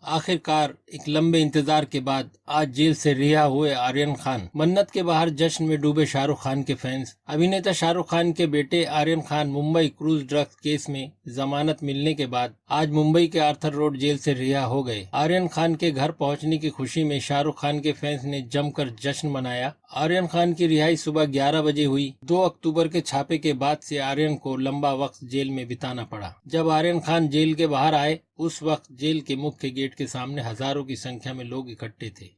आखिरकार एक लंबे इंतजार के बाद आज जेल से रिहा हुए आर्यन खान। मन्नत के बाहर जश्न में डूबे शाहरुख खान के फैंस। अभिनेता शाहरुख खान के बेटे Aryan Khan Mumbai cruise drugs case में जमानत मिलने के बाद आज मुंबई के आर्थर रोड जेल से रिहा हो गए। आर्यन खान के घर पहुंचने की खुशी में शाहरुख खान के फैंस ने जमकर जश्न मनाया। आर्यन खान की रिहाई सुबह 11 बजे हुई। 2 अक्टूबर के छापे के बाद से आर्यन को लंबा वक्त जेल में बिताना पड़ा। जब आर्यन खान जेल के बाहर आए उस वक्त जेल के मुख्य गेट के सामने हजारों की संख्या में लोग इकट्ठे थे।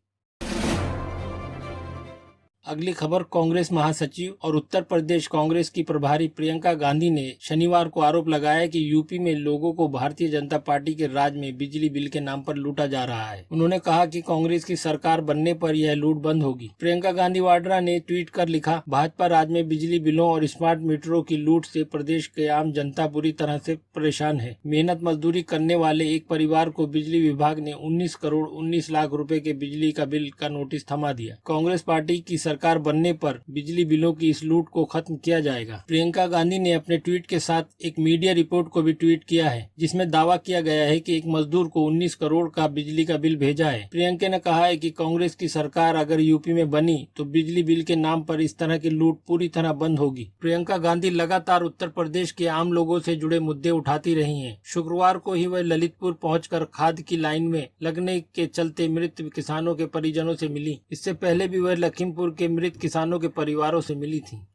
अगली खबर, कांग्रेस महासचिव और उत्तर प्रदेश कांग्रेस की प्रभारी प्रियंका गांधी ने शनिवार को आरोप लगाया कि यूपी में लोगों को भारतीय जनता पार्टी के राज में बिजली बिल के नाम पर लूटा जा रहा है। उन्होंने कहा कि कांग्रेस की सरकार बनने पर यह लूट बंद होगी। प्रियंका गांधी वाड्रा ने ट्वीट कर लिखा, भाजपा राज में बिजली बिलों और स्मार्ट मीटरों की लूट से प्रदेश के आम जनता बुरी तरह से परेशान है। मेहनत मजदूरी करने वाले एक परिवार को बिजली विभाग ने 19 करोड़ 19 लाख रुपए के बिजली का बिल का नोटिस थमा दिया। कांग्रेस पार्टी की सरकार बनने पर बिजली बिलों की इस लूट को खत्म किया जाएगा। प्रियंका गांधी ने अपने ट्वीट के साथ एक मीडिया रिपोर्ट को भी ट्वीट किया है, जिसमें दावा किया गया है कि एक मजदूर को 19 करोड़ का बिजली का बिल भेजा है। प्रियंका ने कहा है कि कांग्रेस की सरकार अगर यूपी में बनी तो बिजली बिल के नाम पर इस तरह की लूट पूरी तरह बंद होगी। प्रियंका गांधी लगातार उत्तर प्रदेश के आम लोगों से जुड़े मुद्दे उठाती रही हैं। शुक्रवार को ही वह ललितपुर पहुंचकर खाद की लाइन में लगने के चलते मृत किसानों के परिजनों से मिली। इससे पहले भी वह लखीमपुर के मृत किसानों के परिवारों से मिली थी।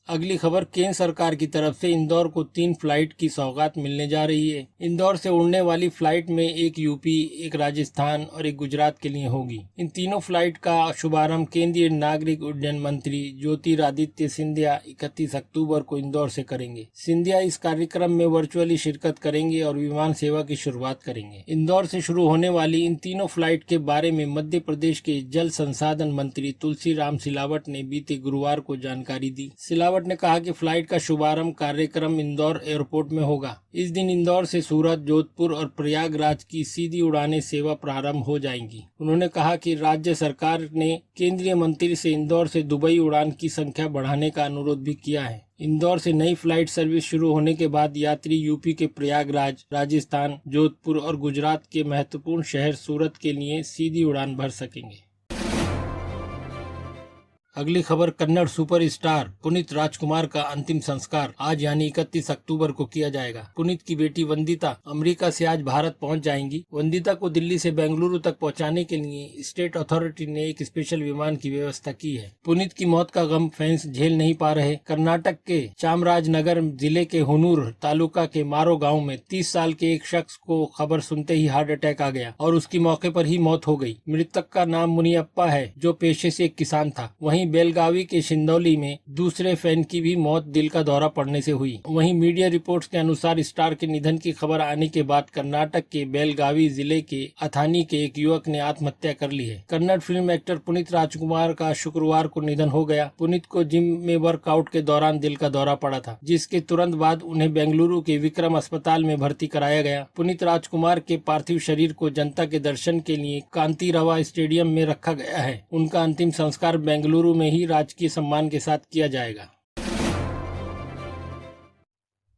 अगली खबर, केंद्र सरकार की तरफ से इंदौर को 3 फ्लाइट की सौगात मिलने जा रही है। इंदौर से उड़ने वाली फ्लाइट में एक यूपी, एक राजस्थान और एक गुजरात के लिए होगी। इन तीनों फ्लाइट का शुभारंभ केंद्रीय नागरिक उड्डयन मंत्री ज्योतिरादित्य सिंधिया 31 अक्टूबर को इंदौर से करेंगे। सिंधिया इस कार्यक्रम में वर्चुअली शिरकत करेंगे और विमान सेवा की शुरुआत करेंगे। इंदौर से शुरू होने वाली इन तीनों फ्लाइट के बारे में मध्य प्रदेश के जल संसाधन मंत्री तुलसीराम सिलावट ने बीते गुरुवार को जानकारी दी। सिलावट ने कहा कि फ्लाइट का शुभारंभ कार्यक्रम इंदौर एयरपोर्ट में होगा। इस दिन इंदौर से सूरत, जोधपुर और प्रयागराज की सीधी उड़ानें सेवा प्रारंभ हो जाएंगी। उन्होंने कहा कि राज्य सरकार ने केंद्रीय मंत्री से इंदौर से दुबई उड़ान की संख्या बढ़ाने का अनुरोध भी किया है। इंदौर से नई फ्लाइट सर्विस शुरू होने के बाद यात्री यूपी के प्रयागराज, राजस्थान, जोधपुर और गुजरात के महत्वपूर्ण शहर सूरत के लिए सीधी उड़ान भर सकेंगे। अगली खबर, कन्नड़ सुपरस्टार पुनीत राजकुमार का अंतिम संस्कार आज यानी 31 अक्टूबर को किया जाएगा। पुनीत की बेटी वंदिता अमेरिका से आज भारत पहुंच जाएंगी। वंदिता को दिल्ली से बेंगलुरु तक पहुंचाने के लिए स्टेट अथॉरिटी ने एक स्पेशल विमान की व्यवस्था की है। पुनीत की मौत का गम फैंस झेल नहीं पा रहे। कर्नाटक के चामराजनगर जिले के हुनूर तालुका के मारो गाँव में 30 साल के एक शख्स को खबर सुनते ही हार्ट अटैक आ गया और उसकी मौके पर ही मौत हो गई। मृतक का नाम मुनियप्पा है, जो पेशे से एक किसान था। वहीं बेलगावी के शिंदौली में दूसरे फैन की भी मौत दिल का दौरा पड़ने से हुई। वहीं मीडिया रिपोर्ट्स के अनुसार स्टार के निधन की खबर आने के बाद कर्नाटक के बेलगावी जिले के अथानी के एक युवक ने आत्महत्या कर ली है। कन्नड़ फिल्म एक्टर पुनीत राजकुमार का शुक्रवार को निधन हो गया। पुनीत को जिम में वर्कआउट के दौरान दिल का दौरा पड़ा था, जिसके तुरंत बाद उन्हें बेंगलुरु के विक्रम अस्पताल में भर्ती कराया गया। पुनीत राजकुमार के पार्थिव शरीर को जनता के दर्शन के लिए कांतिरवा स्टेडियम में रखा गया है। उनका अंतिम संस्कार बेंगलुरु में ही राजकीय सम्मान के साथ किया जाएगा।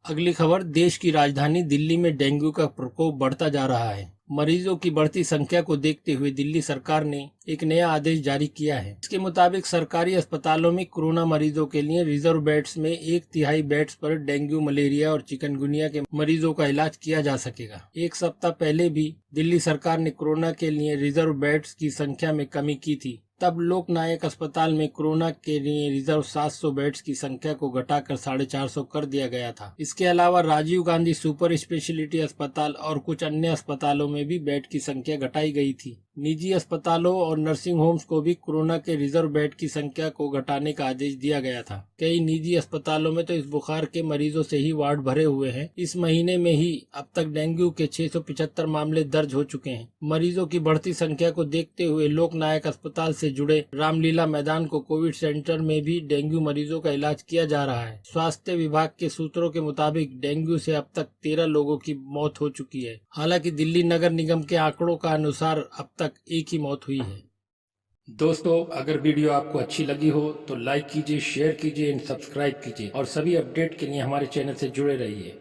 अगली खबर, देश की राजधानी दिल्ली में डेंगू का प्रकोप बढ़ता जा रहा है। मरीजों की बढ़ती संख्या को देखते हुए दिल्ली सरकार ने एक नया आदेश जारी किया है। इसके मुताबिक सरकारी अस्पतालों में कोरोना मरीजों के लिए रिजर्व बेड्स में 1/3 बेड्स पर डेंगू, मलेरिया और चिकनगुनिया के मरीजों का इलाज किया जा सकेगा। एक सप्ताह पहले भी दिल्ली सरकार ने कोरोना के लिए रिजर्व बेड्स की संख्या में कमी की थी। तब लोकनायक अस्पताल में कोरोना के लिए रिजर्व 700 बेड्स की संख्या को घटाकर 450 कर दिया गया था। इसके अलावा राजीव गांधी सुपर स्पेशलिटी अस्पताल और कुछ अन्य अस्पतालों में भी बेड की संख्या घटाई गई थी। निजी अस्पतालों और नर्सिंग होम्स को भी कोरोना के रिजर्व बेड की संख्या को घटाने का आदेश दिया गया था। कई निजी अस्पतालों में तो इस बुखार के मरीजों से ही वार्ड भरे हुए हैं। इस महीने में ही अब तक डेंगू के 675 मामले दर्ज हो चुके हैं। मरीजों की बढ़ती संख्या को देखते हुए लोकनायक अस्पताल से जुड़े रामलीला मैदान को कोविड सेंटर में भी डेंगू मरीजों का इलाज किया जा रहा है। स्वास्थ्य विभाग के सूत्रों के मुताबिक डेंगू से अब तक 13 लोगों की मौत हो चुकी है। हालांकि दिल्ली नगर निगम के आंकड़ों का अनुसार अब तक एक ही मौत हुई है। दोस्तों, अगर वीडियो आपको अच्छी लगी हो तो लाइक कीजिए, शेयर कीजिए एंड सब्सक्राइब कीजिए और सभी अपडेट के लिए हमारे चैनल से जुड़े रहिए।